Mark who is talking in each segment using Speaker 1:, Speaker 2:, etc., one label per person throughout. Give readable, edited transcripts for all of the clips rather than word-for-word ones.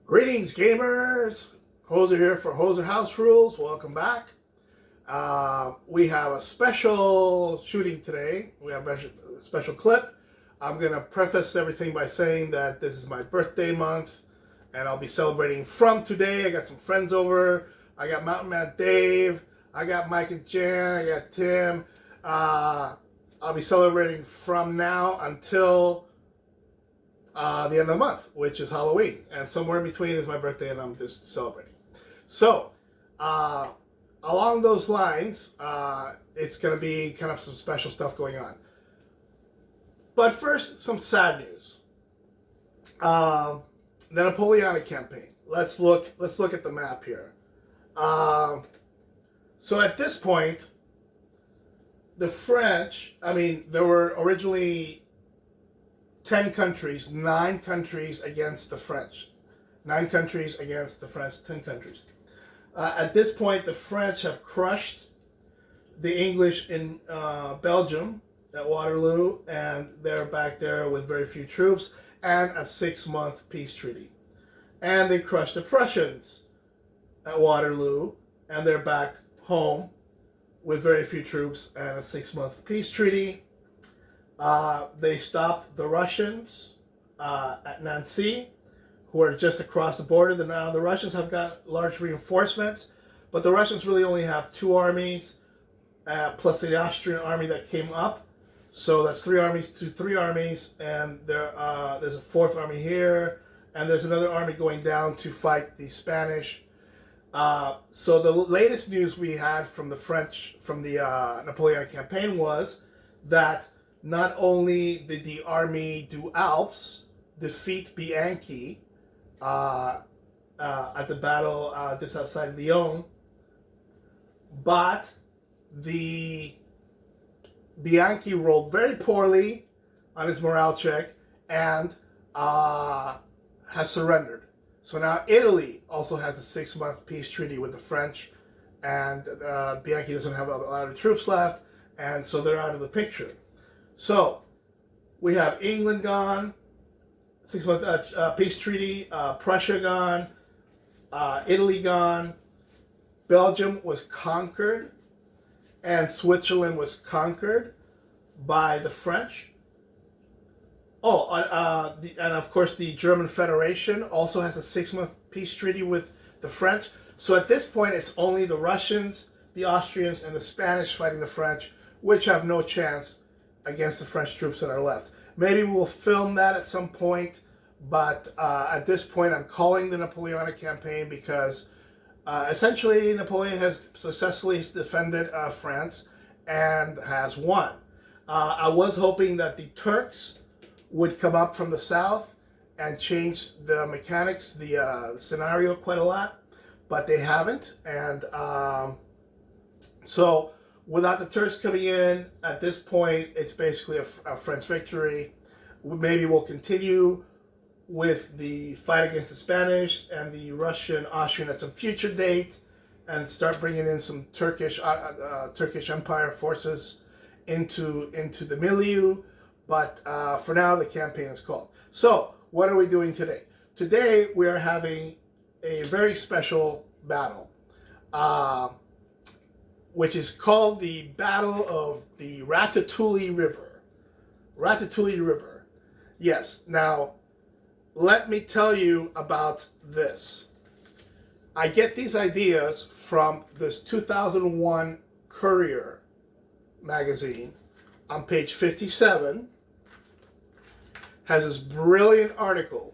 Speaker 1: Greetings, gamers! Hoser here for Hoser House Rules. Welcome back. We have a special shooting today. We have a special clip. I'm going to preface everything by saying that this is my birthday month, and I'll be celebrating from today. I got some friends over. I got Mountain Man Dave. I got Mike and Jan. I got Tim. I'll be celebrating from now until the end of the month, which is Halloween, and somewhere in between is my birthday, and I'm just celebrating. So, along those lines, it's going to be kind of some special stuff going on. But first, some sad news. The Napoleonic campaign. Let's look at the map here. So at this point, the French. There were originally 10 countries, 9 countries against the French. 9 countries against the French, 10 countries. At this point, the French have crushed the English in Belgium at Waterloo, and they're back there with very few troops and a 6-month peace treaty. And they crushed the Prussians at Waterloo, and they're back home with very few troops and a 6-month peace treaty. They stopped the Russians at Nancy, who are just across the border. Now the Russians have got large reinforcements, but the Russians really only have 2 armies, plus the Austrian army that came up. So that's 3 armies to 3 armies, and there's a 4th army here, and there's another army going down to fight the Spanish. So the latest news we had from the French, from the Napoleonic campaign, was that not only did the Army du Alps defeat Bianchi at the battle just outside Lyon, but the Bianchi rolled very poorly on his morale check and has surrendered. So now Italy also has a 6-month peace treaty with the French, and Bianchi doesn't have a lot of troops left, and so they're out of the picture. So, we have England gone, 6-month peace treaty, Prussia gone, Italy gone, Belgium was conquered, and Switzerland was conquered by the French. And of course the German Federation also has a 6-month peace treaty with the French. So at this point it's only the Russians, the Austrians, and the Spanish fighting the French, which have no chance against the French troops that are left. Maybe we'll film that at some point, but at this point I'm calling the Napoleonic campaign because essentially Napoleon has successfully defended France and has won. I was hoping that the Turks would come up from the south and change the mechanics, the scenario quite a lot, but they haven't. And so without the Turks coming in, at this point, it's basically a French victory. Maybe we'll continue with the fight against the Spanish and the Russian, Austrian at some future date, and start bringing in some Turkish Empire forces into the milieu. But for now, the campaign is called. So, what are we doing today? Today, we are having a very special battle, which is called the Battle of the Ratouatulli River. Ratouatulli River. Yes. Now, let me tell you about this. I get these ideas from this 2001 Courier magazine. On page 57, has this brilliant article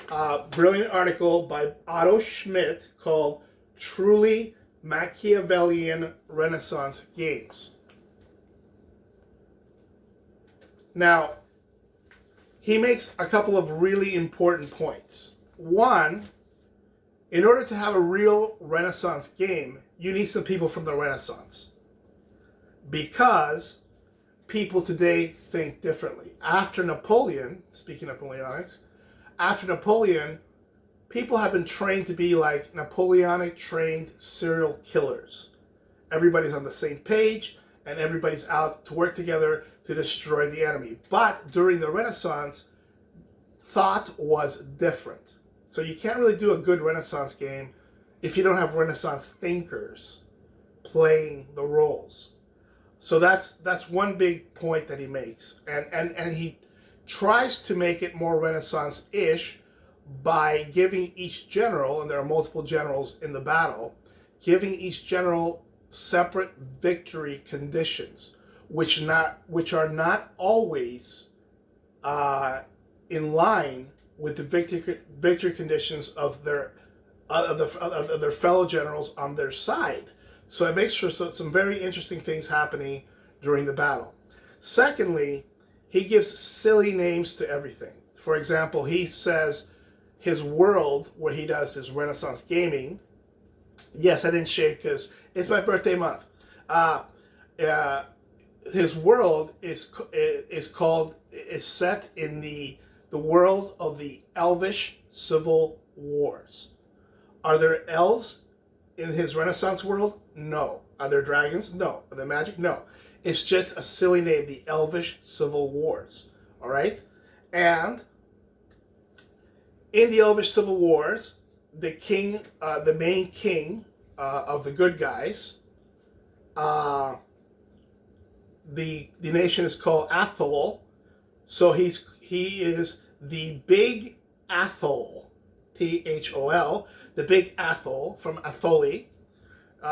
Speaker 1: by Otto Schmidt called Truly Machiavellian Renaissance Games. Now, he makes a couple of really important points. One, in order to have a real Renaissance game, you need some people from the Renaissance. Because people today think differently. After Napoleon, speaking of Napoleonics, after Napoleon, people have been trained to be like Napoleonic trained serial killers. Everybody's on the same page, and everybody's out to work together to destroy the enemy. But during the Renaissance, thought was different. So you can't really do a good Renaissance game if you don't have Renaissance thinkers playing the roles. So that's one big point that he makes. And he tries to make it more Renaissance-ish by giving each general, and there are multiple generals in the battle, giving each general separate victory conditions, which are not always in line with the victory conditions of their fellow generals on their side. So it makes for some very interesting things happening during the battle. Secondly, he gives silly names to everything. For example, he says his world, where he does his Renaissance gaming. Yes, I didn't shake because it's my birthday month. His world is set in the world of the Elvish civil wars. Are there elves in his Renaissance world? No. Are there dragons? No. Are there magic? No. It's just a silly name, the Elvish civil wars. All right? And in the Elvish civil wars, the king, the main king of the good guys, the nation is called Atholi. So he is the big Athol, Thol, the big Athol from Atholi.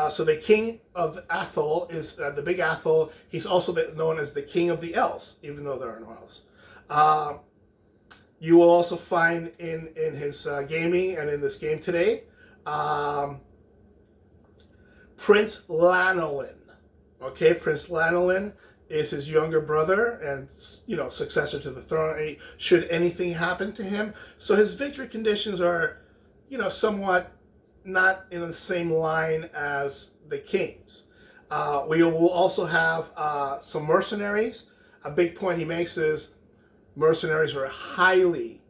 Speaker 1: So the king of Athol is the big Athol. He's also known as the king of the elves, even though there are no elves. You will also find in his gaming and in this game today, Prince Lanolin. Okay, Prince Lanolin is his younger brother and, successor to the throne, should anything happen to him. So his victory conditions are, somewhat not in the same line as the king's. We will also have some mercenaries. A big point he makes is mercenaries are highly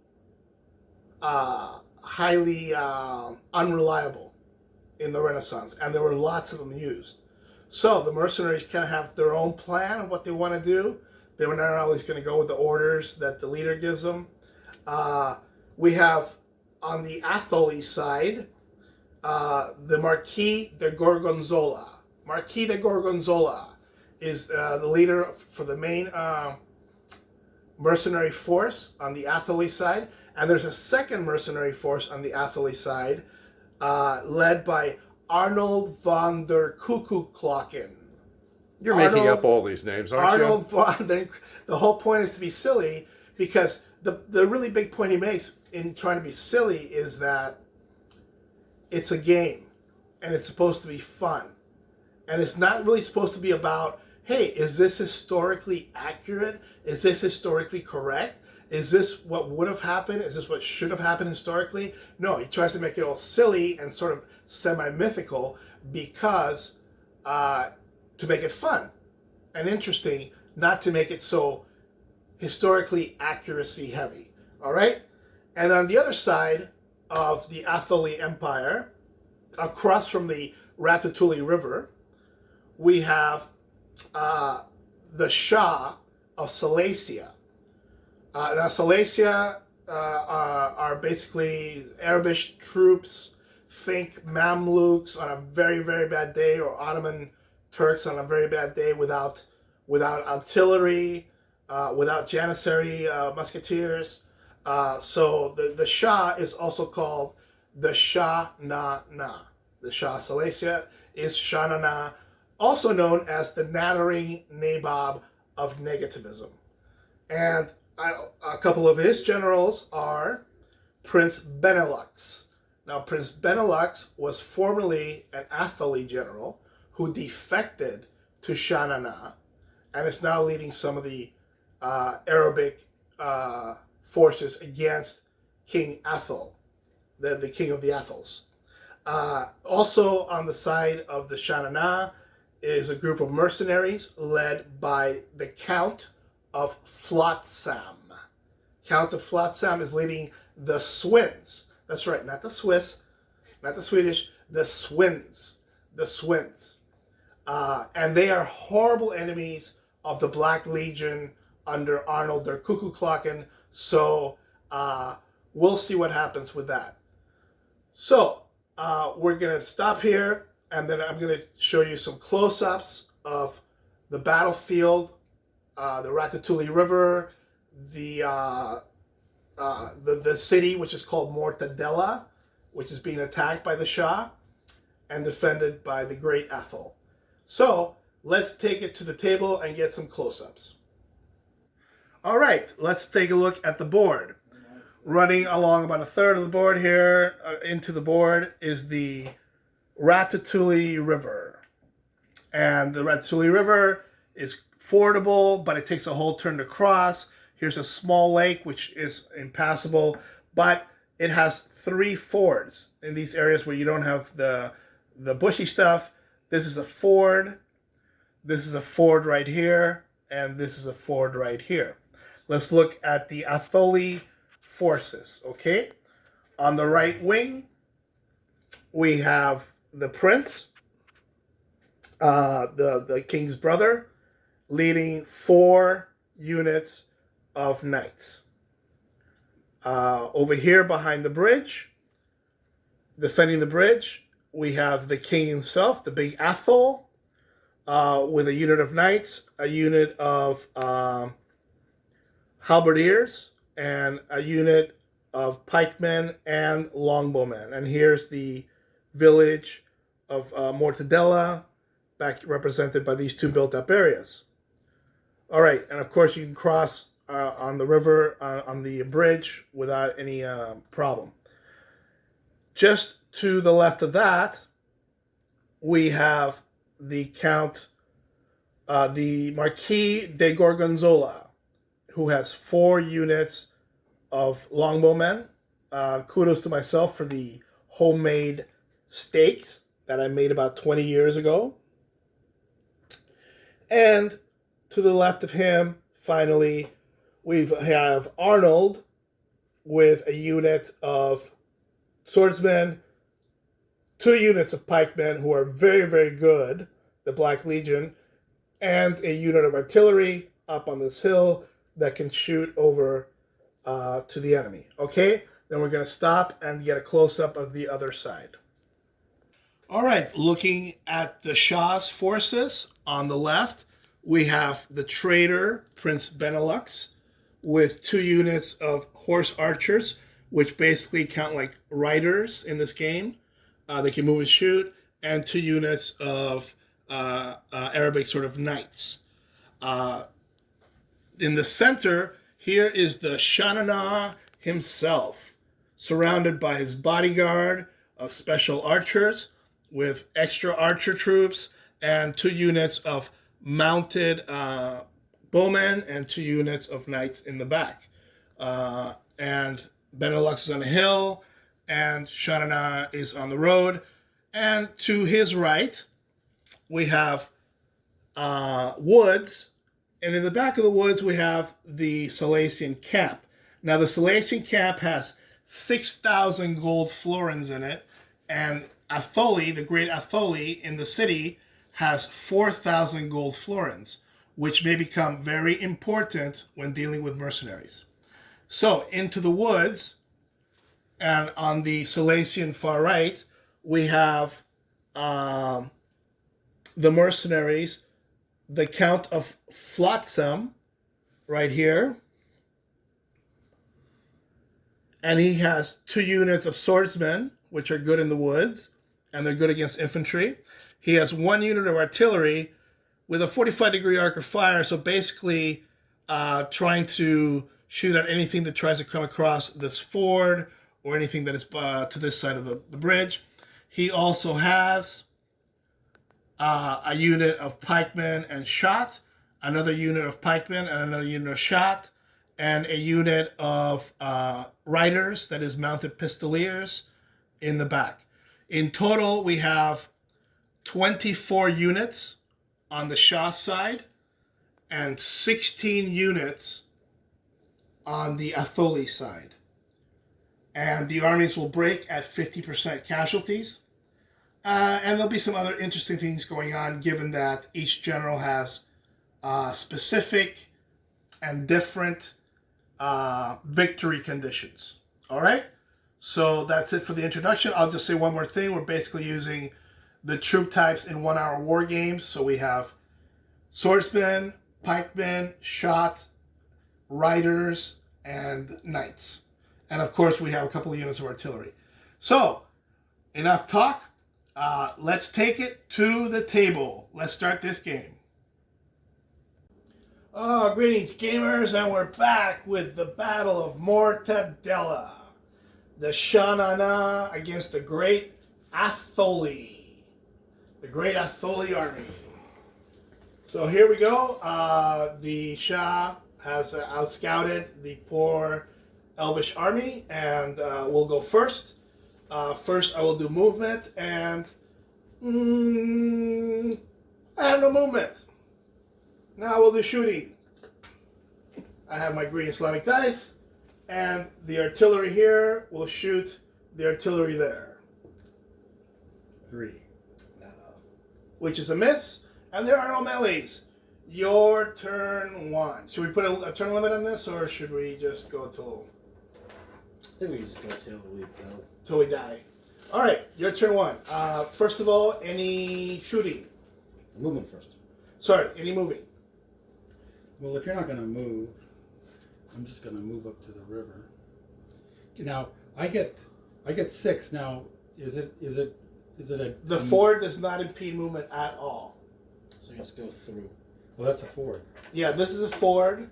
Speaker 1: unreliable in the Renaissance, and there were lots of them used. So the mercenaries kind of have their own plan of what they want to do. They were not always going to go with the orders that the leader gives them. We have on the Atholi side, the Marquis de Gorgonzola. Marquis de Gorgonzola is the leader for the main mercenary force on the Atholi side. And there's a second mercenary force on the Atholi side led by Arnold von der Kuckuckglocken.
Speaker 2: You're making up all these names, aren't
Speaker 1: Arnold von der... The whole point is to be silly, because the really big point he makes in trying to be silly is that it's a game, and it's supposed to be fun. And it's not really supposed to be about, hey, is this historically accurate? Is this historically correct? Is this what would have happened? Is this what should have happened historically? No, he tries to make it all silly and sort of semi-mythical because to make it fun and interesting, not to make it so historically accuracy heavy. All right? And on the other side of the Atholi Empire, across from the Ratouatulli River, we have the Shah of Salacia. Now, Salacia are basically Arabic troops. Think Mamluks on a very, very bad day, or Ottoman Turks on a very bad day without artillery, without Janissary musketeers. So the Shah is also called the Sha Na Na. The Shah of Salacia is Sha Na Na, also known as the nattering nabob of negativism. And a couple of his generals are Prince Benelux. Now, Prince Benelux was formerly an Atholi general who defected to Sha Na Na and is now leading some of the Arabic forces against King Athol, the king of the Athols. Also on the side of the Sha Na Na is a group of mercenaries led by the Count of Flotsam. Count of Flotsam is leading the Swins. That's right, not the Swiss, not the Swedish, the Swins. The Swins. And they are horrible enemies of the Black Legion under Arnold der Kuckuckglocken. So we'll see what happens with that. So we're going to stop here, and then I'm going to show you some close-ups of the battlefield, the Ratouatulli River, the city, which is called Mortadella, which is being attacked by the Shah and defended by the great Athol. So let's take it to the table and get some close-ups. All right, let's take a look at the board. Running along about a third of the board here, into the board, is the Ratouatulli River. And the Ratouatulli River is fordable, but it takes a whole turn to cross. Here's a small lake, which is impassable, but it has 3 fords in these areas where you don't have the bushy stuff. This is a ford, this is a ford right here, and this is a ford right here. Let's look at the Atholi forces, okay? On the right wing, we have the prince, the king's brother, leading 4 units of knights. Over here behind the bridge, defending the bridge, we have the king himself, the big Athol, with a unit of knights, a unit of halberdiers, and a unit of pikemen and longbowmen. And here's the village of Mortadella, back represented by these 2 built-up areas. All right, and of course you can cross on the river, on the bridge, without any problem. Just to the left of that, we have the Count, the Marquis de Gorgonzola, who has 4 units of longbowmen. Kudos to myself for the homemade stakes that I made about 20 years ago. And to the left of him, finally, we have Arnold with a unit of swordsmen, 2 units of pikemen who are very, very good, the Black Legion, and a unit of artillery up on this hill that can shoot over to the enemy. Okay, then we're going to stop and get a close-up of the other side. All right, looking at the Shah's forces on the left, we have the traitor, Prince Benelux, with 2 units of horse archers, which basically count like riders in this game. They can move and shoot, and 2 units of Arabic sort of knights. In the center, here is the Sha Na Na himself, surrounded by his bodyguard of special archers with extra archer troops and 2 units of mounted bowmen and 2 units of knights in the back. And Benelux is on a hill, and Sha Na Na is on the road. And to his right, we have woods, and in the back of the woods, we have the Salacian camp. Now, the Salacian camp has 6,000 gold florins in it, and Atholi, the great Atholi in the city, has 4,000 gold florins, which may become very important when dealing with mercenaries. So, into the woods, and on the Salacian far right, we have the mercenaries, the Count of Flotsam, right here. And he has 2 units of swordsmen, which are good in the woods, and they're good against infantry. He has 1 unit of artillery with a 45-degree arc of fire, so basically trying to shoot at anything that tries to come across this ford or anything that is to this side of the bridge. He also has a unit of pikemen and shot, another unit of pikemen and another unit of shot, and a unit of riders, that is mounted pistoliers, in the back. In total, we have 24 units on the Shah side and 16 units on the Atholi side. And the armies will break at 50% casualties. And there'll be some other interesting things going on, given that each general has specific and different victory conditions. All right? So that's it for the introduction. I'll just say one more thing. We're basically using the troop types in 1 hour war games. So we have swordsmen, pikemen, shot, riders, and knights. And of course, we have a couple of units of artillery. So, enough talk. Let's take it to the table. Let's start this game. Oh, greetings, gamers, and we're back with the Battle of Mortadella. The Sha Na Na against the great Atholi. The great Atholi army. So here we go. The Shah has outscouted the poor Elvish army, and we'll go first. First, I will do movement, and I have no movement. Now we'll do shooting. I have my green Islamic dice, and the artillery here will shoot the artillery there.
Speaker 3: 3.
Speaker 1: Which is a miss, and there are no melees. Your turn 1. Should we put a turn limit on this, or should we just go till...
Speaker 3: I think we just go till we go.
Speaker 1: Till we die. All right, your turn 1. First of all, any shooting?
Speaker 3: Movement first.
Speaker 1: Sorry, any moving?
Speaker 4: Well, if you're not going to move, I'm just going to move up to the river. Now, I get 6. Now, is it a...
Speaker 1: The ford does not impede movement at all.
Speaker 3: So you just go through.
Speaker 4: Well, that's a ford.
Speaker 1: Yeah, this is a ford,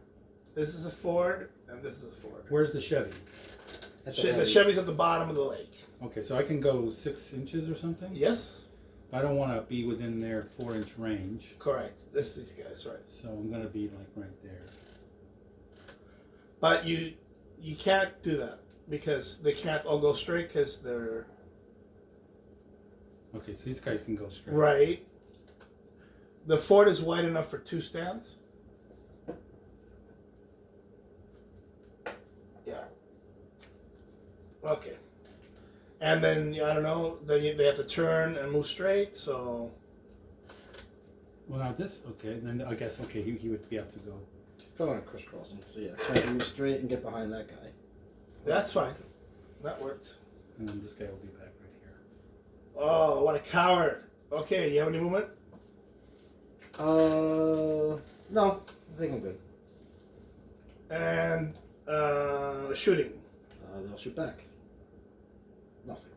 Speaker 1: this is a ford, and this is a ford.
Speaker 4: Where's the Chevy?
Speaker 1: The Chevy's at the bottom of the lake.
Speaker 4: Okay, so I can go 6 inches or something?
Speaker 1: Yes?
Speaker 4: I don't want to be within their 4-inch range.
Speaker 1: Correct. These guys, right.
Speaker 4: So I'm going to be like right there.
Speaker 1: But you can't do that because they can't all go straight because they're...
Speaker 4: Okay, so these guys can go straight.
Speaker 1: Right. The fort is wide enough for 2 stands. Yeah. Okay. And then, I don't know, then they have to turn and move straight, so...
Speaker 4: Well, now this, okay, then I guess, okay, he would be able to go.
Speaker 3: If I want to crisscross him, so yeah, try to move straight and get behind that guy.
Speaker 1: That's fine. That worked.
Speaker 4: And then this guy will be back right here.
Speaker 1: Oh, what a coward. Okay, you have any movement?
Speaker 3: No, I think I'm good.
Speaker 1: And, shooting.
Speaker 3: They'll shoot back. Nothing.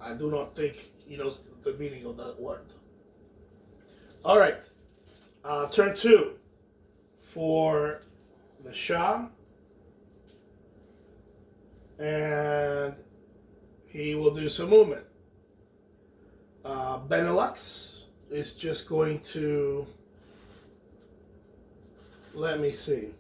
Speaker 1: I do not think he knows the meaning of that word. All right. Turn 2 for the Shah. And he will do some movement. Benelux is just going to... Let me see.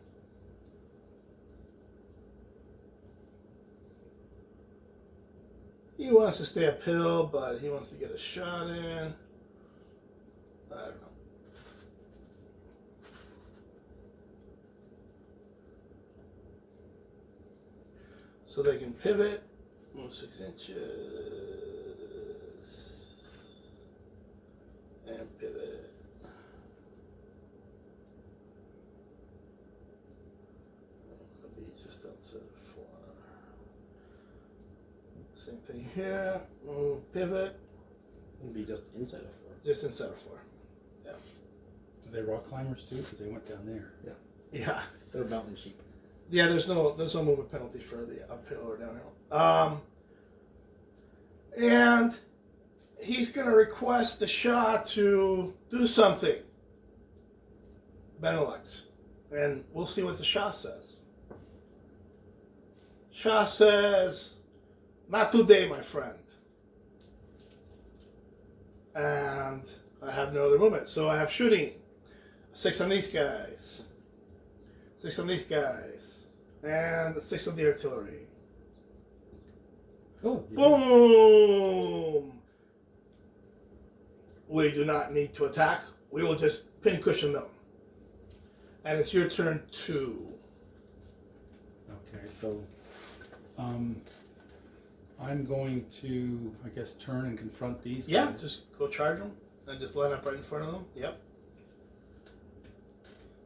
Speaker 1: He wants to stay uphill, but he wants to get a shot in. I don't know. So they can pivot, move 6 inches, and pivot. It'll be just outside of 4. Same thing here. Move, pivot.
Speaker 3: It'll be just inside of 4.
Speaker 1: Just inside of 4. Yeah.
Speaker 4: Are they rock climbers too? Because they went down there.
Speaker 1: Yeah.
Speaker 3: They're mountain sheep.
Speaker 1: Yeah. There's no movement penalty for the uphill or downhill. And he's gonna request the Shah to do something. Benelux, and we'll see what the Shah says. Shah says, "Not today, my friend." And I have no other movement, so I have shooting. 6 on these guys. 6 on these guys. And 6 on the artillery.
Speaker 4: Oh,
Speaker 1: Boom! We do not need to attack. We will just pincushion them. And it's your turn 2.
Speaker 4: Okay, so I'm going to, I guess, turn and confront these
Speaker 1: Yeah,
Speaker 4: guys.
Speaker 1: just go charge them and just line up right in front of them. Yep.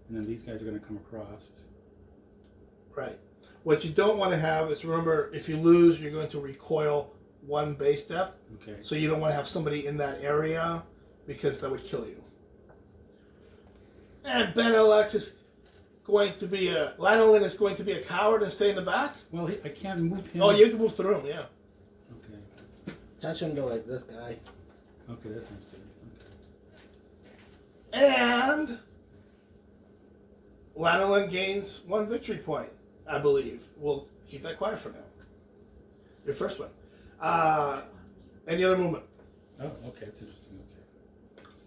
Speaker 4: And then these guys are going to come across.
Speaker 1: Right. What you don't want to have is, remember, if you lose, you're going to recoil 1 base step.
Speaker 4: Okay.
Speaker 1: So you don't want to have somebody in that area because that would kill you. And Benelux is going to be Lanolin is going to be a coward and stay in the back?
Speaker 4: Well, I can't move him.
Speaker 1: Oh, you can move through him, yeah.
Speaker 4: Okay.
Speaker 3: Attach him to like this guy.
Speaker 4: Okay, that sounds good.
Speaker 1: And Lanolin gains 1 victory point, I believe. We'll keep that quiet for now. Your first one. Any other movement?
Speaker 4: Oh, okay, that's interesting.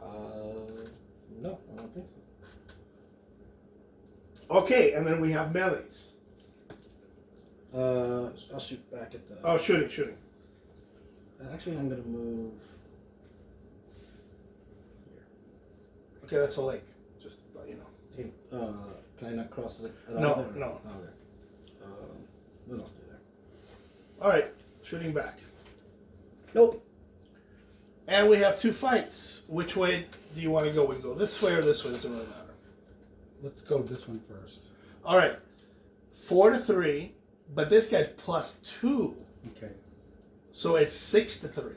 Speaker 4: Okay.
Speaker 3: No, I don't think so.
Speaker 1: Okay, and then we have melees.
Speaker 3: I'll shoot back at the.
Speaker 1: Oh, shooting.
Speaker 3: Actually, I'm gonna move here.
Speaker 1: Okay, that's a lake. Just to let you know.
Speaker 3: Hey, can I not cross it at
Speaker 1: No,
Speaker 3: all? There?
Speaker 1: no.
Speaker 3: Oh, okay. Then I'll stay there.
Speaker 1: All right, shooting back.
Speaker 3: Nope.
Speaker 1: And we have 2 fights. Which way do you want to go? We go this way or this way? Doesn't really matter.
Speaker 4: Let's go this one first.
Speaker 1: All right, 4 to 3, but this guy's +2,
Speaker 4: Okay.
Speaker 1: so it's 6 to 3.
Speaker 4: Okay.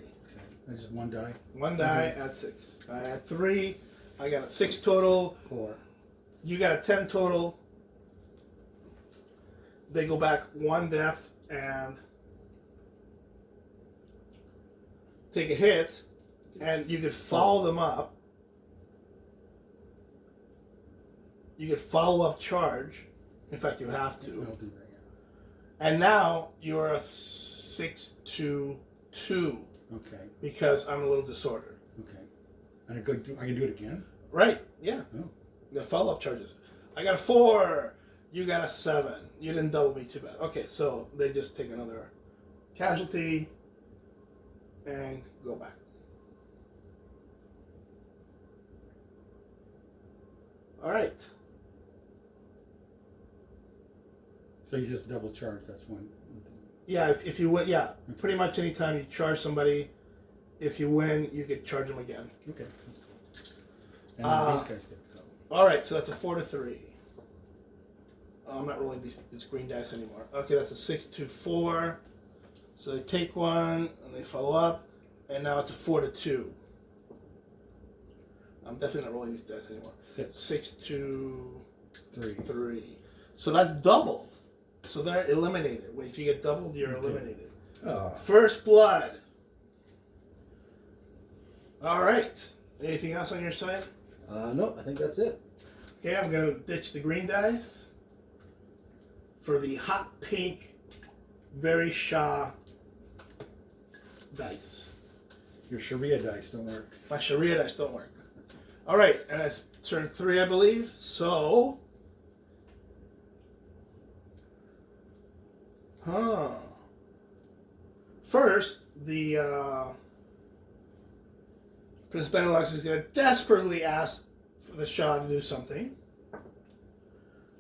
Speaker 4: That's just 1 die.
Speaker 1: 1 die at 6. I had 3. I got a 6 total.
Speaker 4: 4.
Speaker 1: You got a 10 total. They go back 1 depth and take a hit, and you could follow them up. You could follow up charge. In fact, you have to.
Speaker 4: I'll do that.
Speaker 1: And now you're a 6 to 2
Speaker 4: Yeah. Okay.
Speaker 1: because I'm a little disordered.
Speaker 4: Okay. And I can do it again.
Speaker 1: Right? Yeah.
Speaker 4: Oh.
Speaker 1: The follow up charges. I got a 4. You got a 7. You didn't double me too bad. Okay, so they just take another casualty and go back. All right.
Speaker 4: So you just double charge. That's one thing.
Speaker 1: Yeah, if you win, yeah, pretty much anytime you charge somebody, if you win, you could charge them again.
Speaker 4: Okay, that's cool. And then these guys get to go.
Speaker 1: All right, so that's a 4 to 3. Oh, I'm not rolling these green dice anymore. Okay, that's a 6 to 4. So they take 1 and they follow up, and now it's a 4 to 2. I'm definitely not rolling these dice anymore. 6 to 3. So that's doubled. So they're eliminated. If you get doubled, you're eliminated.
Speaker 3: Oh.
Speaker 1: First blood. All right. Anything else on your side?
Speaker 3: Nope, I think that's it.
Speaker 1: Okay, I'm going to ditch the green dice for the hot pink, very Sha dice.
Speaker 4: Your Sharia dice don't work.
Speaker 1: My Sharia dice don't work. All right, and that's turn 3, I believe. So, first, the Prince Benelux is going to desperately ask for the Shah to do something.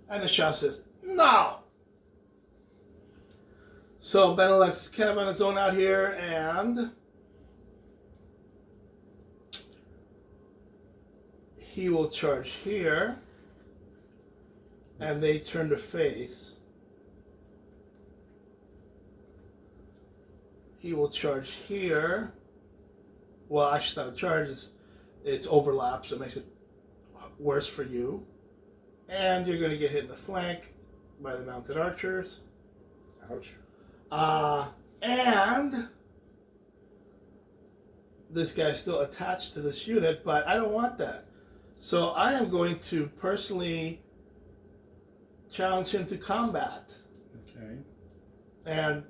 Speaker 1: And the Shah says, no! So Benelux is kind of on his own out here, and he will charge here, and they turn to face. He will charge here. Well, actually, it's not a charge. It's overlap, so it makes it worse for you. And you're going to get hit in the flank by the mounted archers.
Speaker 2: Ouch.
Speaker 1: And this guy's still attached to this unit, but I don't want that. So I am going to personally challenge him to combat.
Speaker 4: Okay.
Speaker 1: And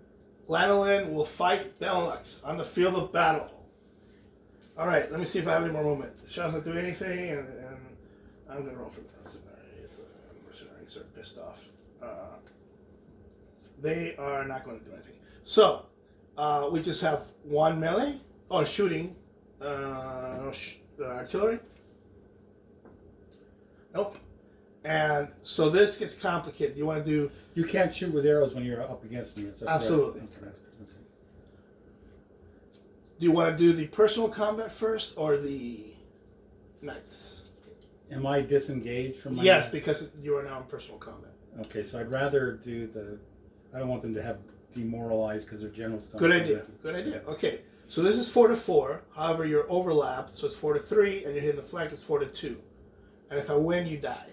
Speaker 1: Lanolin will fight Benelux on the field of battle. All right, let me see if I have any more movement. Shah's not doing anything, and I'm going to roll for mercenaries. Mercenaries are pissed off. They are not going to do anything. So, we just have 1 melee. Oh, shooting. Artillery. Nope. And so this gets complicated. You want to do...
Speaker 4: You can't shoot with arrows when you're up against me. It's
Speaker 1: Absolutely.
Speaker 4: Okay, that's good. Okay.
Speaker 1: Do you want to do the personal combat first or the knights?
Speaker 4: Am I disengaged from my...
Speaker 1: Yes, because you are now in personal combat.
Speaker 4: Okay, so I'd rather do the I don't want them to have demoralized because their generals come.
Speaker 1: Good idea. Good idea. Okay. So this is 4-4. However, you're overlapped, so it's 4-3, and you're hitting the flank. It's 4-2. And if I win, you die.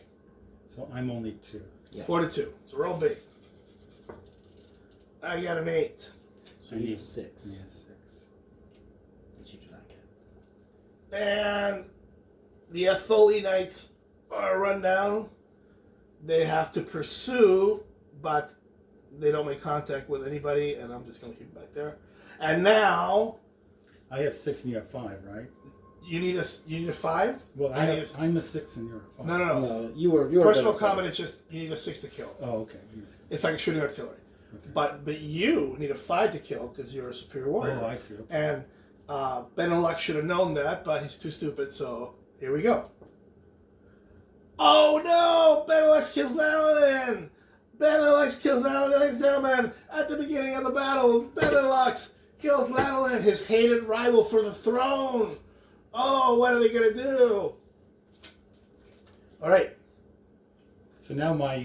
Speaker 4: So I'm only 2.
Speaker 3: Yeah.
Speaker 1: 4-2. So roll big. I got an 8.
Speaker 3: So you need 6.
Speaker 4: Yeah, 6.
Speaker 3: Which you do not get.
Speaker 1: And the Atholi Knights are run down. They have to pursue, but they don't make contact with anybody, and I'm just going to keep it back there. And now
Speaker 4: I have 6 and you have 5, right?
Speaker 1: you need a 5.
Speaker 4: Well,
Speaker 1: I
Speaker 4: I'm a 6 and you're a 5.
Speaker 1: No, no, no.
Speaker 3: No, you were
Speaker 1: Personal
Speaker 3: better.
Speaker 1: combat is just you need a 6 to kill.
Speaker 4: Oh, okay. You're a 6.
Speaker 1: It's like shooting artillery.
Speaker 4: Okay.
Speaker 1: But you need a 5 to kill because you're a superior warrior.
Speaker 4: Oh, I see. Okay.
Speaker 1: And Benelux should have known that, but he's too stupid. So here we go. Oh no! Benelux kills Madeline. Benelux kills Madeline, ladies and gentlemen. At the beginning of the battle, Benelux kills Madeline, his hated rival for the throne. Oh, what are they gonna do? All right.
Speaker 4: So now my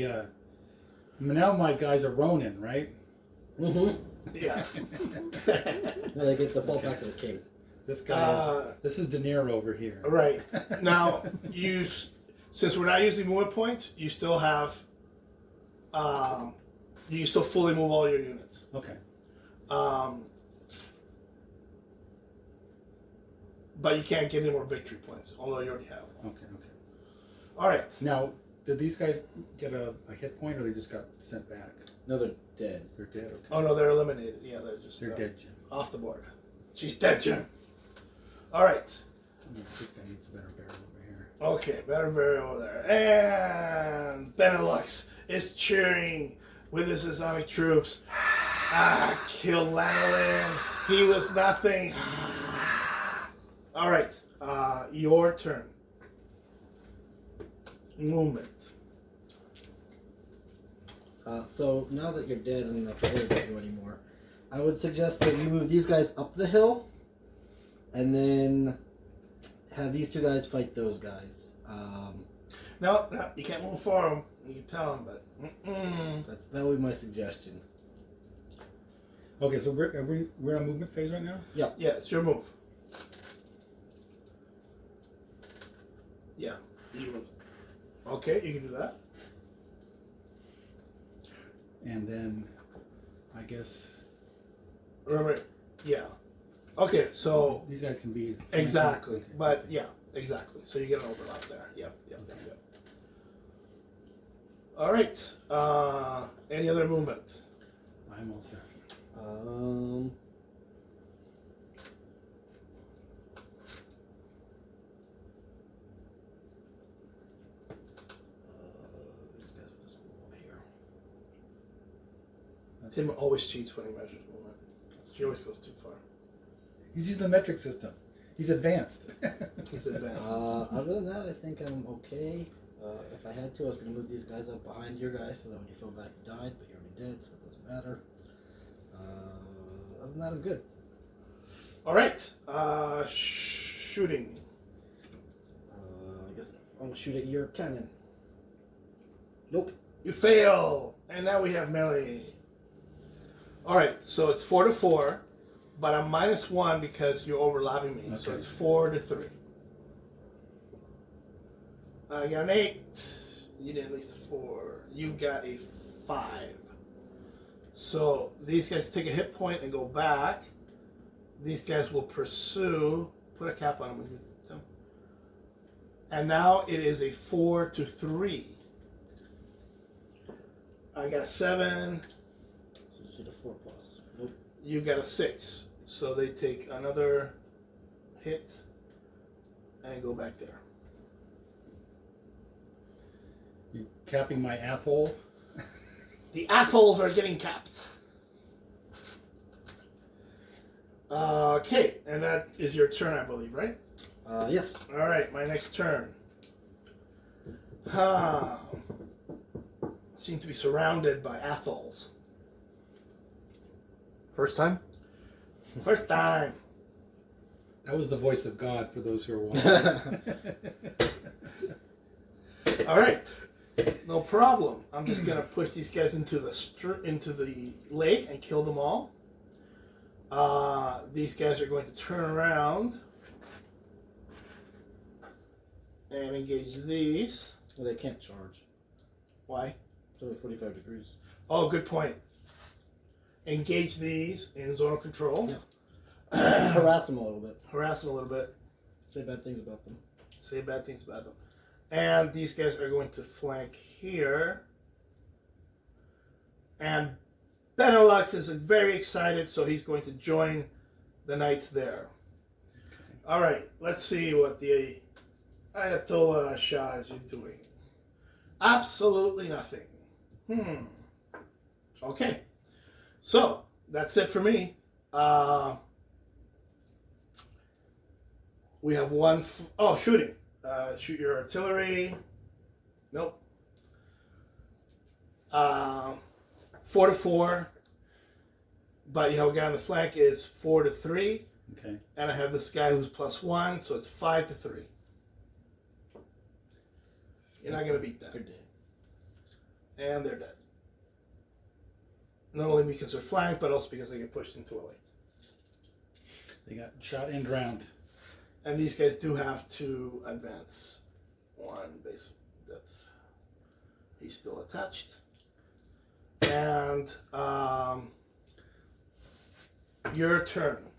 Speaker 4: guys are Ronin, right?
Speaker 3: Mm-hmm.
Speaker 1: Yeah.
Speaker 3: Now they get the fall back to the king.
Speaker 4: This guy this is De Niro over here.
Speaker 1: Right. Now, since we're not using movement points, you still have, you can still fully move all your units.
Speaker 4: Okay.
Speaker 1: But you can't get any more victory points, although you already have.
Speaker 4: Okay.
Speaker 1: All right.
Speaker 4: Now, did these guys get a hit point, or they just got sent back?
Speaker 3: No, they're dead.
Speaker 4: They're dead. Okay.
Speaker 1: Oh no, they're eliminated. Yeah, they're just
Speaker 4: They're dead, Jim.
Speaker 1: off the board. She's dead, Jim. All right.
Speaker 4: This guy needs a better barrel over here.
Speaker 1: Okay, better very over there. And Benelux is cheering with his Islamic troops. Kill Lanolin. He was nothing. All right, your turn. Movement.
Speaker 3: So now that you're dead and I'm not worried about you anymore, I would suggest that you move these guys up the hill, and then have these 2 guys fight those guys.
Speaker 1: No, you can't move for him. You can tell him, but
Speaker 3: That would be my suggestion.
Speaker 4: Okay, so we're on movement phase right now.
Speaker 3: Yeah.
Speaker 1: yeah, it's your move. Yeah, you move. Okay, you can do that.
Speaker 4: And then, I guess
Speaker 1: Remember, yeah. Okay, so
Speaker 4: these guys can be
Speaker 1: exactly,
Speaker 4: Okay,
Speaker 1: but
Speaker 4: okay.
Speaker 1: yeah, exactly. So you get an overlap there. Yep. All right. Any other movement?
Speaker 4: I'm all set.
Speaker 3: These guys will just move over here.
Speaker 1: Tim always cheats when he measures movement. He always goes too far.
Speaker 4: He's using the metric system. He's advanced.
Speaker 1: He's advanced.
Speaker 3: Other than that, I think I'm okay. If I had to, I was going to move these guys up behind your guys so that when you fell back, you died, but you're already dead, so it doesn't matter. Other than that, I'm good.
Speaker 1: All right. Shooting.
Speaker 3: I guess I'm going to shoot at your cannon. Nope.
Speaker 1: You fail, and now we have melee. All right, so it's 4-4, but I'm -1 because you're overlapping me, so
Speaker 4: Okay.
Speaker 1: it's 4-3. I got an 8. You did at least a 4. You got a 5. So these guys take a hit point and go back. These guys will pursue. Put a cap on them. And now it is a 4-3. I got a 7.
Speaker 3: So just hit a 4+. Nope.
Speaker 1: You got a 6. So they take another hit and go back there.
Speaker 4: You capping my Athol?
Speaker 1: The Athols are getting capped. Okay, and that is your turn, I believe, right?
Speaker 3: Yes.
Speaker 1: All right, my next turn. Seem to be surrounded by Athols.
Speaker 2: First time?
Speaker 1: First time.
Speaker 4: That was the voice of God for those who are watching.
Speaker 1: All right. No problem. I'm just gonna push these guys into the lake and kill them all. These guys are going to turn around and engage these.
Speaker 3: Well, they can't charge.
Speaker 1: Why?
Speaker 3: It's over 45 degrees.
Speaker 1: Oh, good point. Engage these in zonal control.
Speaker 3: Yeah. Harass them a little bit.
Speaker 1: Harass them a little bit.
Speaker 3: Say bad things about them.
Speaker 1: Say bad things about them. And these guys are going to flank here. And Benelux is very excited, so he's going to join the knights there. All right, let's see what the Ayatollah Shah is doing. Absolutely nothing. Okay, so that's it for me. We have one. Shooting. Shoot your artillery. Nope. 4 to 4. But you have a guy on the flank is 4 to 3.
Speaker 4: Okay.
Speaker 1: And I have this guy who's +1, so it's 5 to 3. You're not gonna beat that.
Speaker 3: They're dead.
Speaker 1: And they're dead. Not only because they're flanked, but also because they get pushed into a lake.
Speaker 4: They got shot and drowned.
Speaker 1: And these guys do have to advance 1 base depth. He's still attached. And your turn.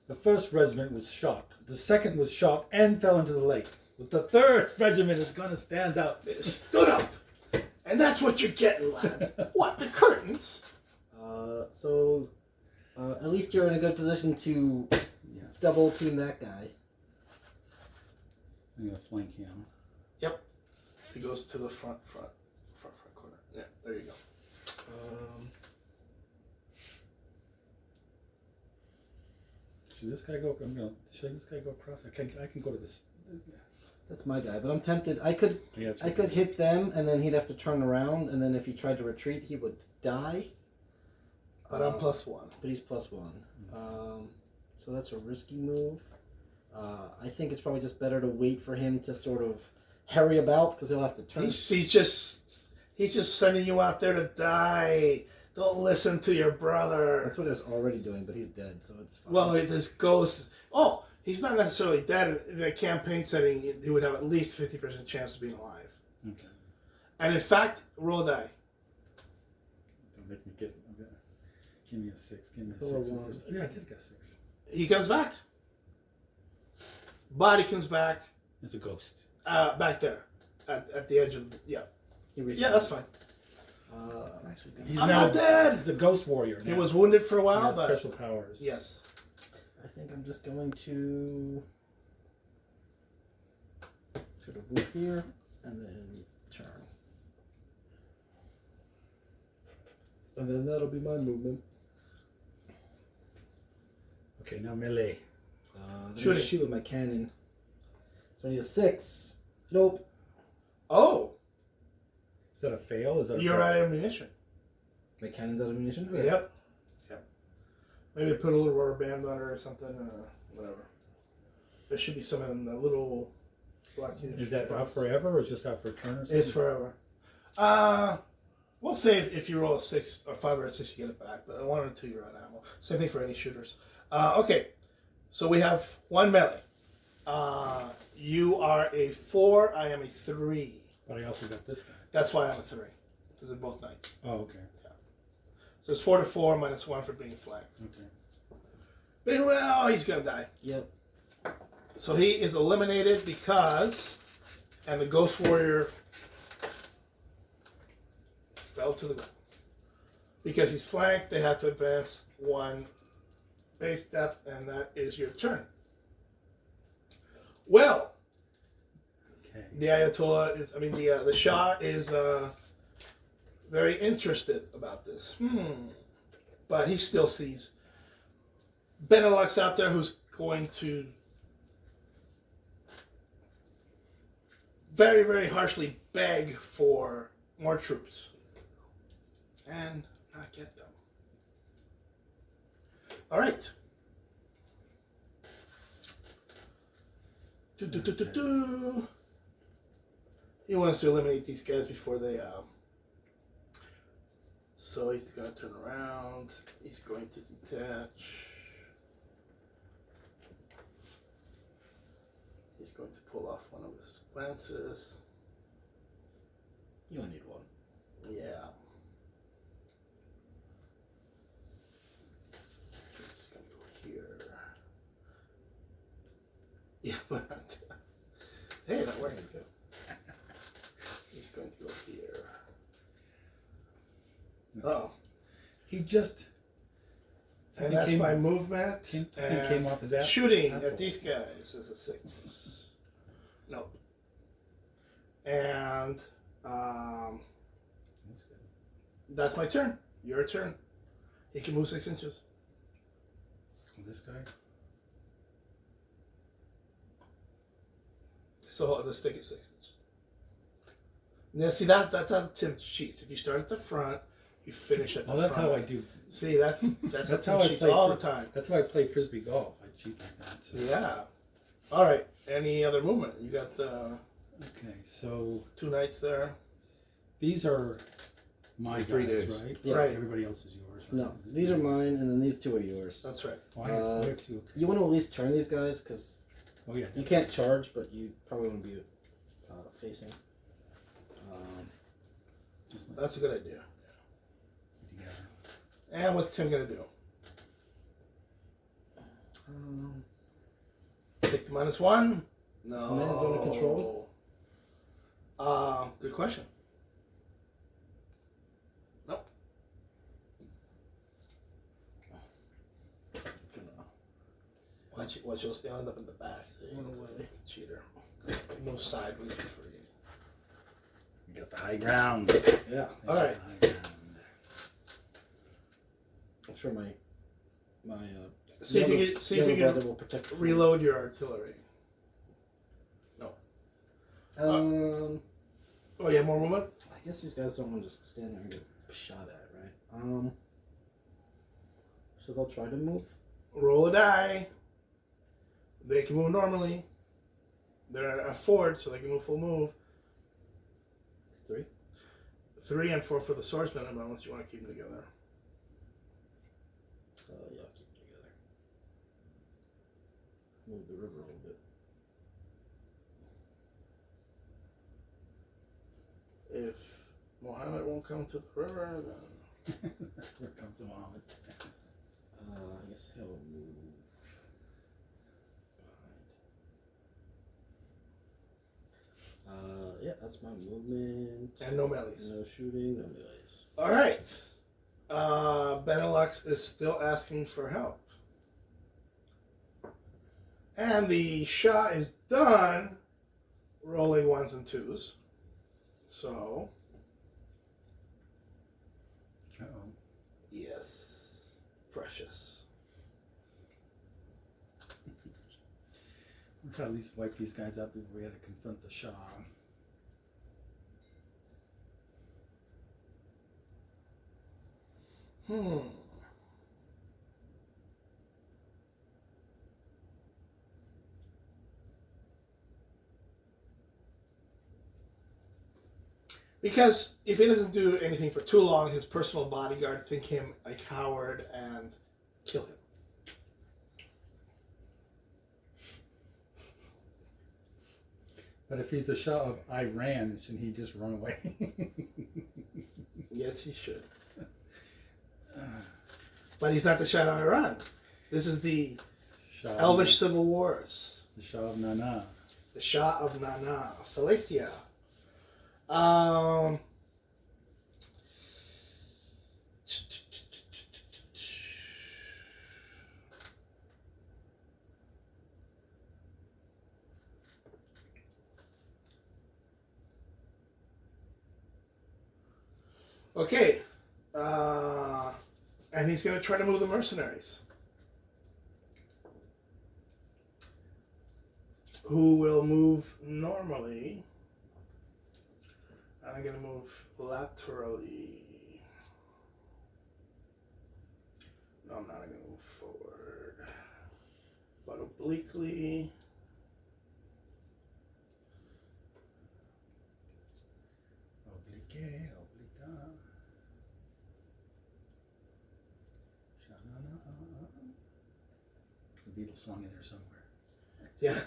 Speaker 4: The first regiment was shot. The second was shot and fell into the lake. But the third regiment is going to stand up.
Speaker 1: It stood up. And that's what you're getting, lad. What, the curtains?
Speaker 3: So at least you're in a good position to double team that guy.
Speaker 4: I'm going to flank him.
Speaker 1: Yep. He goes to the front corner. Yeah, there you go.
Speaker 4: Should this guy go? Should this guy go across? I can go to this.
Speaker 3: That's my guy, but I'm tempted. I could hit them, and then he'd have to turn around, and then if he tried to retreat, he would die.
Speaker 1: But I'm +1.
Speaker 3: But he's +1. So that's a risky move. I think it's probably just better to wait for him to sort of hurry about, because he'll have to turn.
Speaker 1: He's just sending you out there to die. Don't listen to your brother.
Speaker 3: That's what he was already doing, but he's dead, so it's fine.
Speaker 1: Well, this ghost. Oh, he's not necessarily dead. In a campaign setting, he would have at least 50% chance of being alive.
Speaker 4: Okay.
Speaker 1: And in fact, roll a die.
Speaker 4: Don't make me get. Give me a 6. Give me a 6.
Speaker 3: One.
Speaker 4: Yeah, I did get 6.
Speaker 1: He comes back. Body comes back.
Speaker 4: It's a ghost.
Speaker 1: Back there, at the edge of yeah. That's fine. I'm not dead.
Speaker 4: He's a ghost warrior.
Speaker 1: He was wounded for a while, but
Speaker 4: special powers.
Speaker 1: yes.
Speaker 3: I think I'm just going to sort of move here and then turn. And then that'll be my movement.
Speaker 4: Okay, now melee.
Speaker 3: Shoot with my cannon. So I need a 6. Nope.
Speaker 1: Oh,
Speaker 4: Is that a fail? Is that
Speaker 1: you're out of ammunition.
Speaker 3: My cannon's out of ammunition?
Speaker 1: Okay. Yep. Maybe put a little rubber band on it or something. Whatever. There should be some in the little black.
Speaker 4: Is that out forever or is just out for a turn or something?
Speaker 1: It's forever. We'll say if you roll a 6 or 5 or a 6, you get it back. But a 1 or 2, you're out of ammo. Same thing for any shooters. Okay, so we have 1 melee. You are a 4. I am a 3.
Speaker 4: But I also got this guy.
Speaker 1: That's why I'm a 3. Because they're both knights.
Speaker 4: Oh, okay.
Speaker 1: Yeah. So it's 4 to 4 minus 1 for being flanked.
Speaker 4: Okay.
Speaker 1: Well, he's gonna die.
Speaker 3: Yep.
Speaker 1: So he is eliminated because, and the Ghost Warrior fell to the ground. Because he's flanked, they have to advance 1 base depth, and that is your turn. Well,
Speaker 4: Okay.
Speaker 1: the Ayatollah is, the Shah is very interested about this. But he still sees Benelux out there who's going to very, very harshly beg for more troops and not get them. All right. He wants to eliminate these guys before they. So he's going to turn around. He's going to detach. He's going to pull off one of his lances.
Speaker 3: You only need one.
Speaker 1: Yeah. He's going to go here. Yeah, but hey, that worked. He's going to go here. Oh.
Speaker 4: He just.
Speaker 1: And that's my movement.
Speaker 4: And came off his ass.
Speaker 1: Shooting at these guys is a 6. Nope. And
Speaker 4: That's good.
Speaker 1: that's my turn. Your turn. He can move 6 inches.
Speaker 4: This guy.
Speaker 1: So the stick is 6 inches. Now see that's how Tim cheats. If you start at the front, you finish at the
Speaker 4: Oh, that's
Speaker 1: front.
Speaker 4: how I do.
Speaker 1: See, that's how
Speaker 4: how
Speaker 1: Tim
Speaker 4: I
Speaker 1: cheats
Speaker 4: play
Speaker 1: all the time.
Speaker 4: That's why I play frisbee golf. I cheat like that. So.
Speaker 1: Yeah. All right. Any other movement? You got the
Speaker 4: Okay, so
Speaker 1: 2 knights there.
Speaker 4: these are my guys,
Speaker 2: 3 days.
Speaker 4: right?
Speaker 3: Yeah.
Speaker 1: Right.
Speaker 4: Everybody else is yours. Right?
Speaker 3: No, these are mine, and then these 2 are yours.
Speaker 1: That's right.
Speaker 4: Oh, I have 2.
Speaker 3: You want to at least turn these guys, because
Speaker 4: Oh yeah.
Speaker 3: you can't charge, but you probably want to be facing.
Speaker 4: Just like
Speaker 1: That's a good idea.
Speaker 4: together.
Speaker 1: And what's Tim gonna do? Take the -1? No.
Speaker 3: Command zone of control?
Speaker 1: Good question. Nope. Watch you'll end up in the back. See?
Speaker 3: Run away.
Speaker 1: Cheater. No sideways for you.
Speaker 4: You got the high ground.
Speaker 3: Yeah.
Speaker 1: All right.
Speaker 4: High ground.
Speaker 3: I'm sure my
Speaker 1: See if
Speaker 3: younger-
Speaker 1: you
Speaker 3: younger
Speaker 1: can
Speaker 3: brother will protect the
Speaker 1: reload your artillery. Oh, yeah, more movement?
Speaker 3: I guess these guys don't want to just stand there and get shot at, right? So they'll try to move.
Speaker 1: Roll a die. They can move normally. They're a fort, so they can move full move.
Speaker 3: 3.
Speaker 1: 3 and 4 for the swordsman, unless you want to keep them together.
Speaker 3: Yeah, I'll keep them together. Move the river a little bit.
Speaker 1: If Mohammed won't come to the river, then
Speaker 4: Here comes the Muhammad.
Speaker 3: I guess he'll move. Yeah, that's my movement.
Speaker 1: and no melees.
Speaker 3: No shooting, no melees.
Speaker 1: All right. Benelux is still asking for help. And the Shah is done rolling 1s and 2s. So,
Speaker 4: Uh-oh.
Speaker 1: yes, precious.
Speaker 4: We gotta at least wipe these guys out before we had to confront the Shah.
Speaker 1: Because if he doesn't do anything for too long, his personal bodyguard think him a coward and kill him.
Speaker 4: But if he's the Shah of Iran, shouldn't he just run away?
Speaker 1: Yes, he should. But he's not the Shah of Iran. This is the
Speaker 4: Shah
Speaker 1: Elvish Civil Wars.
Speaker 4: The Shah of Na Na.
Speaker 1: The Shah of Na Na, of Salacian. Okay. And he's going to try to move the mercenaries. Who will move normally. I'm going to move laterally. No, I'm not going to move forward. But obliquely.
Speaker 4: The Beatles song in there somewhere.
Speaker 1: Yeah.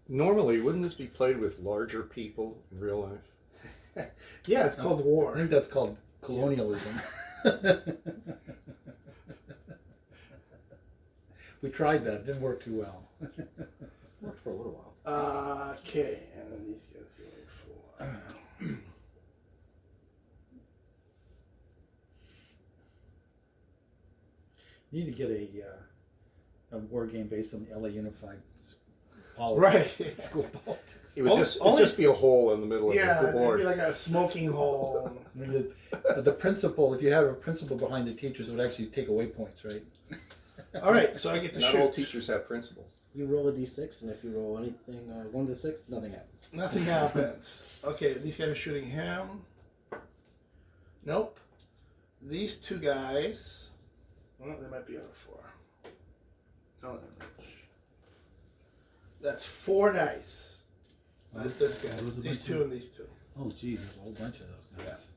Speaker 2: Normally, wouldn't this be played with larger people in real life?
Speaker 1: Yeah, it's called
Speaker 4: I
Speaker 1: war.
Speaker 4: think that's called colonialism. We tried that. It didn't work too well.
Speaker 3: Worked for a little while.
Speaker 1: Okay, and then these guys going for.
Speaker 4: You need to get a war game based on the LA Unified politics,
Speaker 1: Right.
Speaker 4: school politics.
Speaker 2: It would just be a hole in the middle of
Speaker 1: Yeah,
Speaker 2: the
Speaker 1: it'd
Speaker 2: board.
Speaker 1: be like a smoking hole.
Speaker 4: I mean, the principal, if you have a principal behind the teachers, it would actually take away points, right?
Speaker 1: All right, so I get to
Speaker 2: Not
Speaker 1: shoot.
Speaker 2: all teachers have principals.
Speaker 3: You roll a d6, and if you roll anything 1 to 6, nothing happens.
Speaker 1: Nothing happens. Okay, these guys are shooting him. Nope. These two guys. Well, they might be on a 4. Oh, that's 4 dice. That's this guy.
Speaker 4: Those are
Speaker 1: These
Speaker 4: bunch
Speaker 1: two
Speaker 4: of-
Speaker 1: and these two.
Speaker 4: Oh, geez, there's a whole bunch of those guys.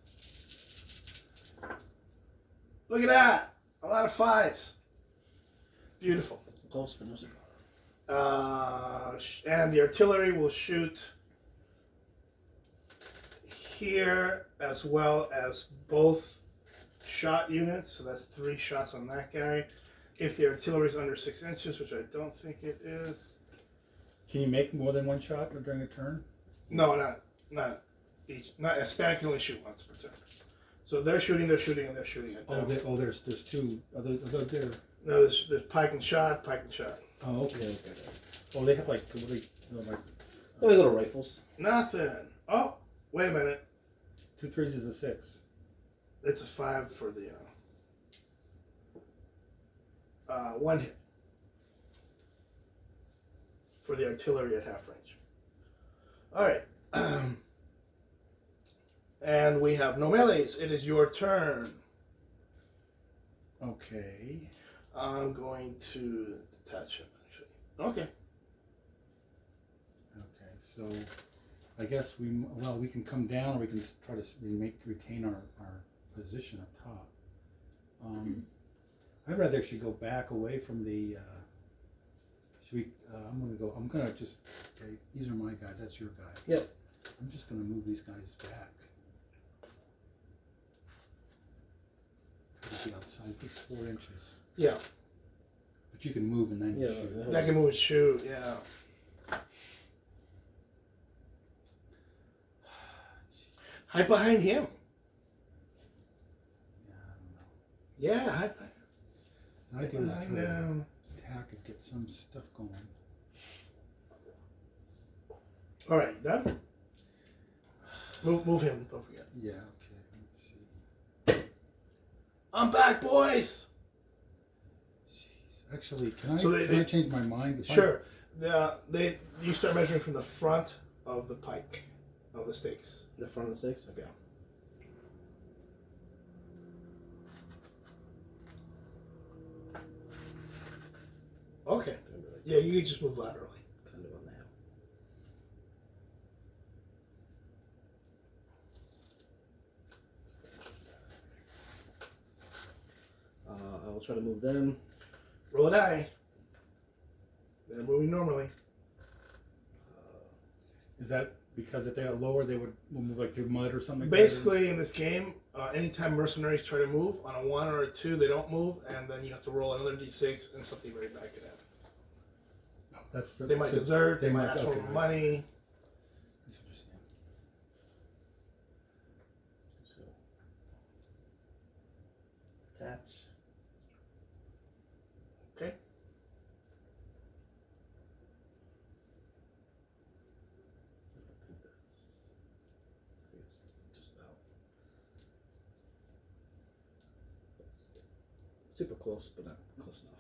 Speaker 1: Look at that! A lot of 5s. Beautiful.
Speaker 3: Close, but no cigar.
Speaker 1: And the artillery will shoot here as well as both shot units. So that's 3 shots on that guy. If the artillery is under 6 inches, which I don't think it is.
Speaker 4: Can you make more than one shot during a turn?
Speaker 1: No, not each. Not a stack can only shoot once per turn. So they're shooting, and they're shooting.
Speaker 4: There's two. There.
Speaker 1: No, there's Pike and Shot, Pike and Shot.
Speaker 4: Oh, okay.
Speaker 3: Okay.
Speaker 4: Oh, they have like, what do they, like
Speaker 3: Oh, we little rifles.
Speaker 1: Nothing. Oh, wait a minute.
Speaker 4: 2 3s is a 6.
Speaker 1: It's a 5 for the 1 hit for the artillery at half range. All right. And we have no melees. It is your turn.
Speaker 4: Okay.
Speaker 1: I'm going to detach him, actually. Okay.
Speaker 4: Okay. So, I guess we can come down, or we can try to retain our position up top. I'd rather actually go back away from the. Should we? I'm gonna just. Okay, these are my guys. That's your guy.
Speaker 3: Yep.
Speaker 4: I'm just gonna move these guys back. Try to be outside, put 4 inches.
Speaker 1: Yeah.
Speaker 4: But you can move and then
Speaker 3: Yeah,
Speaker 4: shoot.
Speaker 3: yeah.
Speaker 1: That can move and shoot, yeah. Hide behind him.
Speaker 4: Yeah, I don't know.
Speaker 1: Yeah, hide behind
Speaker 4: The idea was to
Speaker 1: behind
Speaker 4: try to
Speaker 1: him.
Speaker 4: attack and get some stuff going.
Speaker 1: All right, done? Move him, don't forget.
Speaker 4: Yeah, okay. Let me see.
Speaker 1: I'm back, boys!
Speaker 4: Jeez. Actually, can I,
Speaker 1: So
Speaker 4: I change my mind? If
Speaker 1: Sure. You start measuring from the front of the pike, of the stakes.
Speaker 3: The front of the 6?
Speaker 1: Yeah. Okay. Yeah, you can just move laterally.
Speaker 3: Kind of on the hill. I will try to move them.
Speaker 1: Roll a die. They're moving normally.
Speaker 4: Is that because if they are lower, they would move like through mud or something?
Speaker 1: Basically, in this game, anytime mercenaries try to move, on a 1 or a 2, they don't move, and then you have to roll another d6 and something very bad could happen. They might desert, they might ask for money.
Speaker 4: That's interesting.
Speaker 3: So, attach.
Speaker 1: Okay.
Speaker 3: I think it's just out. Super close, but not close enough.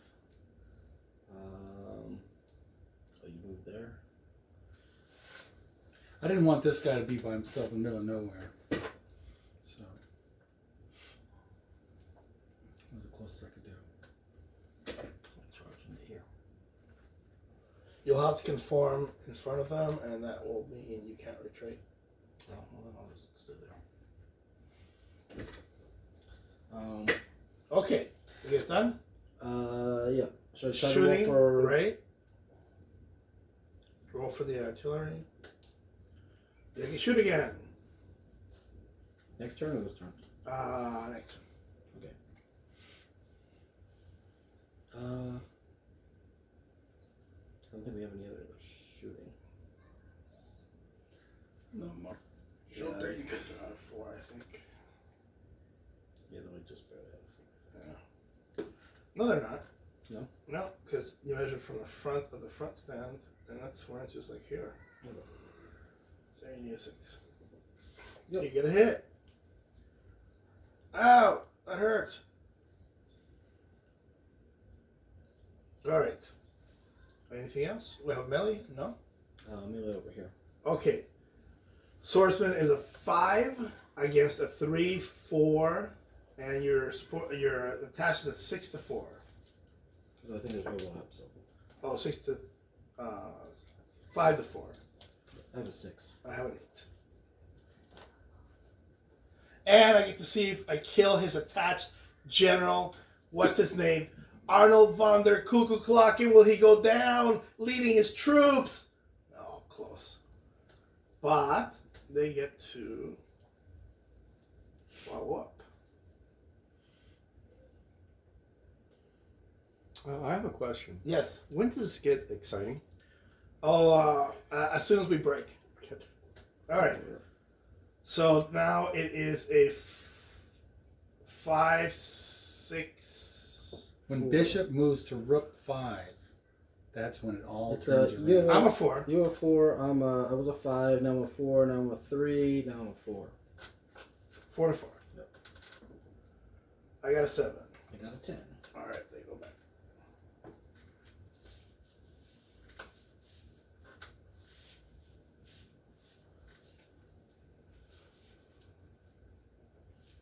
Speaker 3: So you move there.
Speaker 4: I didn't want this guy to be by himself in the middle of nowhere. So, that was the closest I could do.
Speaker 3: I'll charge into here.
Speaker 1: You'll have to conform in front of them, and that will mean you can't retreat.
Speaker 3: Oh, well, then I'll just stay there.
Speaker 1: Okay. You get it done?
Speaker 3: Yeah. Should I try to
Speaker 1: Shooting,
Speaker 3: roll for...
Speaker 1: right? Roll for the artillery. They can shoot again.
Speaker 3: Next turn or this turn?
Speaker 1: Next.
Speaker 3: Okay. I don't think we have any other shooting.
Speaker 4: No more.
Speaker 1: Yeah, these guys are out of 4, I think.
Speaker 3: Yeah, then we just barely have 4.
Speaker 1: Yeah. No, they're not.
Speaker 3: No?
Speaker 1: No, because you measure from the front of the front stand, and that's 4 inches like here.
Speaker 3: Okay.
Speaker 1: So you need a 6.
Speaker 3: Yep.
Speaker 1: You get a hit. Ow! That hurts. Alright. Anything else? We have melee? No?
Speaker 3: Melee over here.
Speaker 1: Okay. Swordsman is a 5 against a 3, 4, and your attached is a 6 to 4.
Speaker 3: So I think there's overlap, so...
Speaker 1: Oh, 6 to 5 to 4.
Speaker 3: I have a 6.
Speaker 1: I have an 8. And I get to see if I kill his attached general. What's his name? Arnold von der Kuckucklacken. Will he go down leading his troops? Oh, close. But they get to follow up.
Speaker 2: I have a question.
Speaker 1: Yes.
Speaker 2: When does this get exciting?
Speaker 1: Oh, as soon as we break. All right. So now it is a 5, 6.
Speaker 4: When bishop moves to rook 5, that's when it all
Speaker 3: It's
Speaker 4: turns
Speaker 3: you
Speaker 4: around.
Speaker 3: have
Speaker 1: I'm a 4.
Speaker 3: You were a 4. I was a 5. Now I'm a 4. Now I'm a 3. Now I'm a 4.
Speaker 1: 4 to 4.
Speaker 3: Yep.
Speaker 1: I got a 7.
Speaker 3: I got a 10.
Speaker 1: All right, they go back.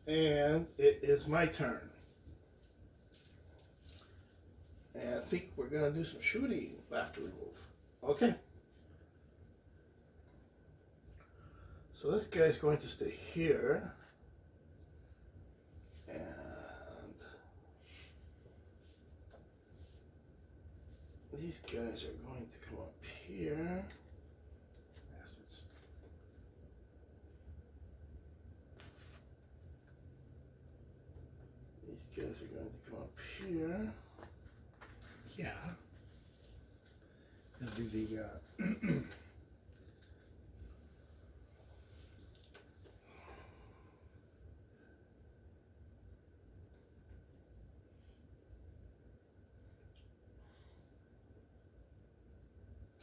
Speaker 1: And it is my turn. And I think we're going to do some shooting after we move. Okay. So this guy's going to stay here. And these guys are going to come up here. Bastards. These guys are going to come up here.
Speaker 4: Yeah. Gonna do the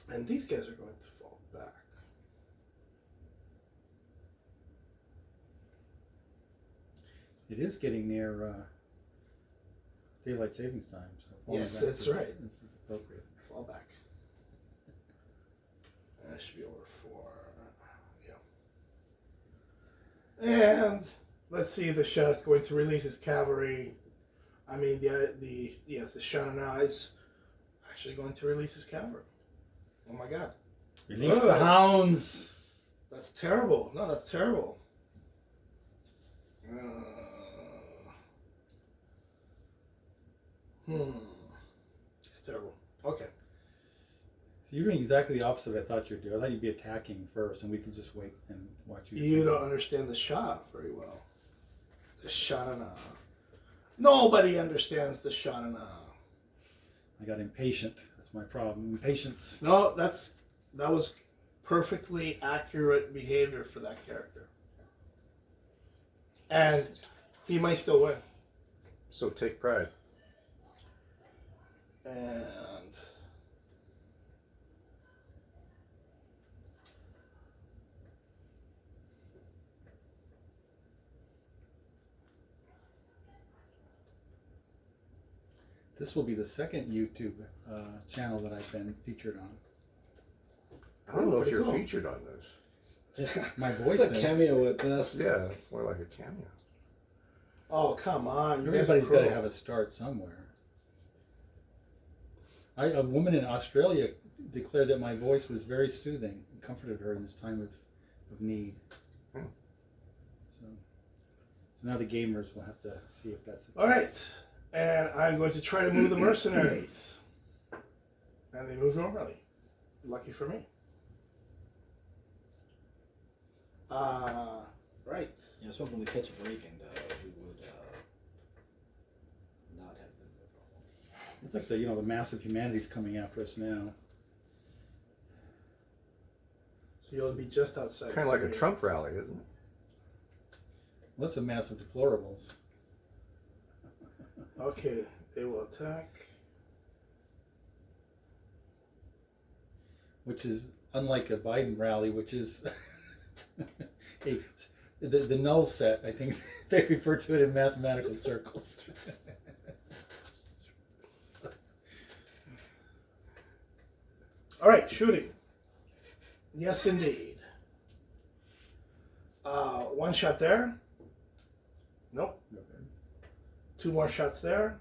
Speaker 1: And these guys are going to fall back.
Speaker 4: it is getting near daylight savings time, so falling
Speaker 1: Yes,
Speaker 4: back
Speaker 1: that's
Speaker 4: is-
Speaker 1: right.
Speaker 4: This is appropriate.
Speaker 1: Fall back. That should be over 4. Yeah. And let's see, the Shah is going to release his cavalry. I mean, the Sha Na Na is actually going to release his cavalry. Oh my God.
Speaker 4: Release the hounds.
Speaker 1: That's terrible. No, that's terrible. It's terrible. Okay.
Speaker 4: So you're doing exactly the opposite of what I thought you'd do. I thought you'd be attacking first, and we could just wait and watch you.
Speaker 1: You don't understand the Shah very well. The Sha Na Na. Nobody understands the Sha Na Na.
Speaker 4: I got impatient. That's my problem. Impatience.
Speaker 1: No, that was perfectly accurate behavior for that character. And he might still win.
Speaker 2: So take pride.
Speaker 1: And
Speaker 4: This will be the second YouTube channel that I've been featured on.
Speaker 2: I don't know if
Speaker 1: pretty
Speaker 2: you're
Speaker 1: cool.
Speaker 2: featured on this.
Speaker 3: Yeah.
Speaker 4: My voice
Speaker 3: It's a
Speaker 4: is.
Speaker 3: cameo at best.
Speaker 2: Yeah, it's more like a cameo.
Speaker 1: oh, come on. You guys are
Speaker 4: Everybody's got to
Speaker 1: cruel.
Speaker 4: have a start somewhere. A woman in Australia declared that my voice was very soothing and comforted her in this time of need.
Speaker 2: Hmm.
Speaker 4: So now the gamers will have to see if that's the
Speaker 1: All right.
Speaker 4: case.
Speaker 1: And I'm going to try to move the mercenaries. And they move normally. Lucky for me. Right.
Speaker 3: Yeah, I was hoping we'd catch a break and we would not have them no problem.
Speaker 4: It's like the massive humanity's coming after us now.
Speaker 1: So you'll be just outside.
Speaker 2: Kind of like a Trump rally, isn't it?
Speaker 4: Lots of massive deplorables.
Speaker 1: Okay, they will attack.
Speaker 4: Which is unlike a Biden rally, which is the null set. I think they refer to it in mathematical circles.
Speaker 1: All right, shooting. Yes, indeed. One shot there. Nope.
Speaker 4: No good.
Speaker 1: 2 more shots there.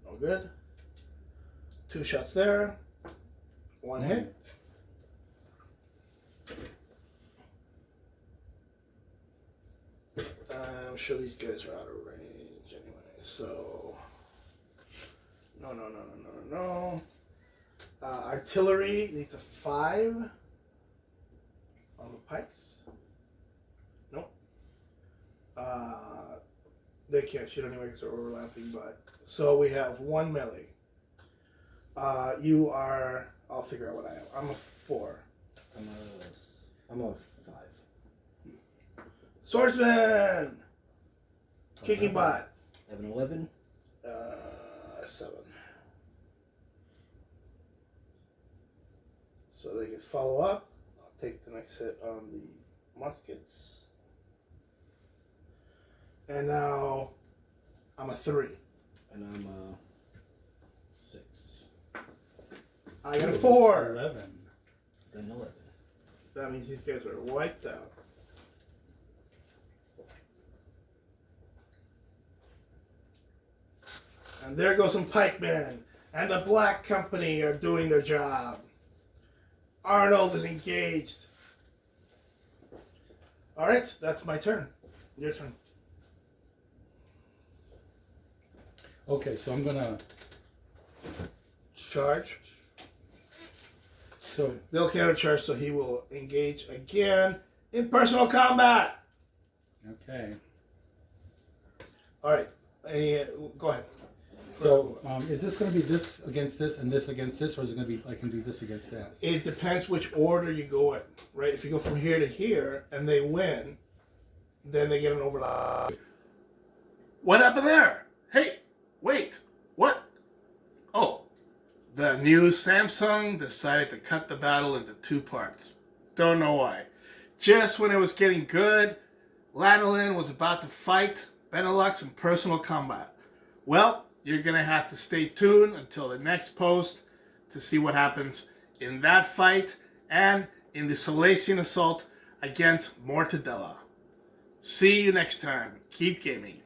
Speaker 1: No good. 2 shots there. 1 hit. I'm sure these guys are out of range anyway, so no. Artillery needs a 5 on the pikes. Nope. They can't shoot anyway because they're overlapping, but so we have 1 melee. You are. I'll figure out what I am. I'm a 4.
Speaker 3: I'm a 5.
Speaker 1: Swordsman! Kicking butt.
Speaker 3: I have an 11.
Speaker 1: 7. So they can follow up. I'll take the next hit on the muskets. And now I'm a 3.
Speaker 3: And I'm a 6.
Speaker 1: I got a 4.
Speaker 4: 11.
Speaker 3: Then 11.
Speaker 1: That means these guys are wiped out. And there goes some pikemen. And the Black Company are doing their job. Arnold is engaged. Alright, that's my turn. Your turn.
Speaker 4: Okay, so I'm gonna.
Speaker 1: Charge.
Speaker 4: So
Speaker 1: They'll countercharge, so he will engage again in personal combat.
Speaker 4: okay.
Speaker 1: Alright, go ahead.
Speaker 4: So is this going to be this against this and this against this, or is it going to be I can do this against that?
Speaker 1: It depends which order you go in, right? If you go from here to here and they win, then they get an overlap. What happened there? Hey, wait, what? Oh, the new Samsung decided to cut the battle into 2 parts. Don't know why. Just when it was getting good, Lanolin was about to fight Benelux in personal combat. Well, you're going to have to stay tuned until the next post to see what happens in that fight and in the Salacian assault against Mortadella. See you next time. Keep gaming.